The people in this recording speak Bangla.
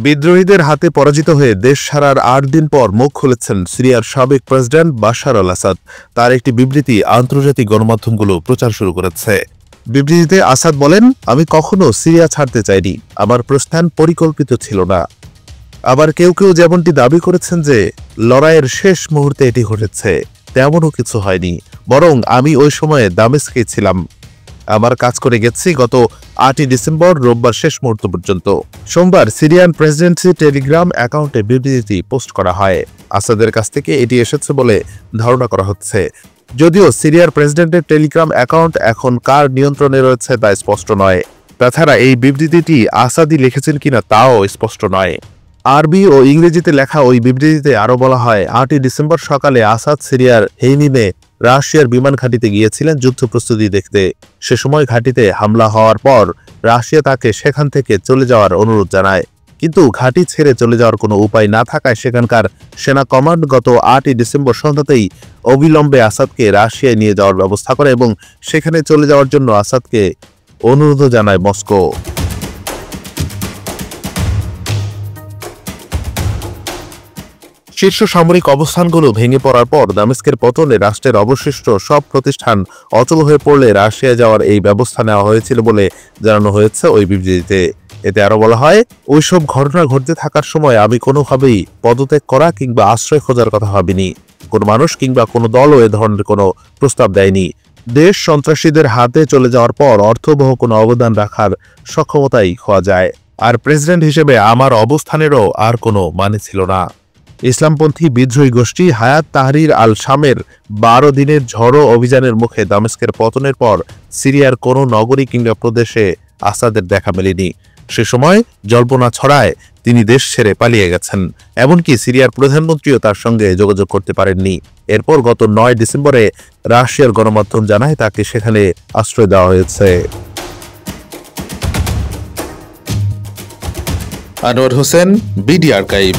বিদ্রোহীদের হাতে পরাজিত হয়ে দেশ ছাড়ার ৮ দিন পর মুখ খুলেছেন সিরিয়ার সাবেক প্রেসিডেন্ট বাশার আল আসাদ। তার একটি বিবৃতি আন্তর্জাতিক গণমাধ্যমগুলো প্রচার শুরু করেছে। বিবৃতিতে আসাদ বলেন, আমি কখনো সিরিয়া ছাড়তে চাইনি, আমার প্রস্থান পরিকল্পিত ছিল না। আবার কেউ কেউ যেমনটি দাবি করেছেন যে লড়াইয়ের শেষ মুহূর্তে এটি ঘটেছে, তেমনও কিছু হয়নি, বরং আমি ওই সময়ে দামেস্কে ছিলাম। আমার কাজ করে গেছি গত ৮ই ডিসেম্বর রোববার শেষ মুহূর্ত পর্যন্ত। সোমবার সিরিয়ান প্রেসিডেন্সি টেলিগ্রাম অ্যাকাউন্টে বিবৃতিটি পোস্ট করা হয়। আসাদের কাছ থেকে এটি এসেছে বলে ধারণা করা হচ্ছে। যদিও সিরিয়ার প্রেসিডেন্টের টেলিগ্রাম অ্যাকাউন্ট এখন কার নিয়ন্ত্রণে রয়েছে তা স্পষ্ট নয়। তাছাড়া এই বিবৃতিটি আসাদই লিখেছেন কিনা তাও স্পষ্ট নয়। আরবি ও ইংরেজিতে লেখা ওই বিবৃতিতে আরও বলা হয়, ৮ই ডিসেম্বর সকালে আসাদ সিরিয়ার হেইমিমে রাশিয়ার বিমান ঘাঁটিতে গিয়েছিলেন যুদ্ধ প্রস্তুতি দেখতে। সে সময় ঘাঁটিতে হামলা হওয়ার পর রাশিয়া তাকে সেখান থেকে চলে যাওয়ার অনুরোধ জানায়, কিন্তু ঘাঁটি ছেড়ে চলে যাওয়ার কোনো উপায় না থাকায় সেখানকার সেনা কমান্ড গত ৮ই ডিসেম্বর সন্ধ্যাতেই অবিলম্বে আসাদকে রাশিয়ায় নিয়ে যাওয়ার ব্যবস্থা করে এবং সেখানে চলে যাওয়ার জন্য আসাদকে অনুরোধ জানায় মস্কো। শীর্ষ সামরিক অবস্থানগুলো ভেঙে পড়ার পর দামেস্কের পতনে রাষ্ট্রের অবশিষ্ট সব প্রতিষ্ঠান অচল হয়ে পড়লে রাশিয়া যাওয়ার এই ব্যবস্থা নেওয়া হয়েছিল বলে জানানো হয়েছে ওই বিবৃতিতে। এতে আরও বলা হয়, ওইসব ঘটনা ঘটতে থাকার সময় আমি কোনোভাবেই পদত্যাগ করা কিংবা আশ্রয় খোঁজার কথা ভাবিনি। কোনো মানুষ কিংবা কোনো দলও এ ধরনের কোনো প্রস্তাব দেয়নি। দেশ সন্ত্রাসীদের হাতে চলে যাওয়ার পর অর্থবহ কোনো অবদান রাখার সক্ষমতাই খোয়া যায়, আর প্রেসিডেন্ট হিসেবে আমার অবস্থানেরও আর কোনো মানে ছিল না। ইসলামপন্থী বিদ্রোহী গোষ্ঠী হায়াত তাহরির আল শামের ১২ দিনের ঝড়ো অভিযানের মুখে দামেস্কের পতনের পর সিরিয়ার কোনো নগরী কিংবা প্রদেশে আসাদের দেখা মেলেনি। সে সময় জল্পনা ছড়ায় তিনি দেশ ছেড়ে পালিয়ে গেছেন। এমনকি সিরিয়ার প্রধানমন্ত্রীও তার সঙ্গে যোগাযোগ করতে পারেননি। এরপর গত ৯ ডিসেম্বরে রাশিয়ার গণমাধ্যম জানায় তাকে সেখানে আশ্রয় দেওয়া হয়েছে। Anwar Hossain, BD archive.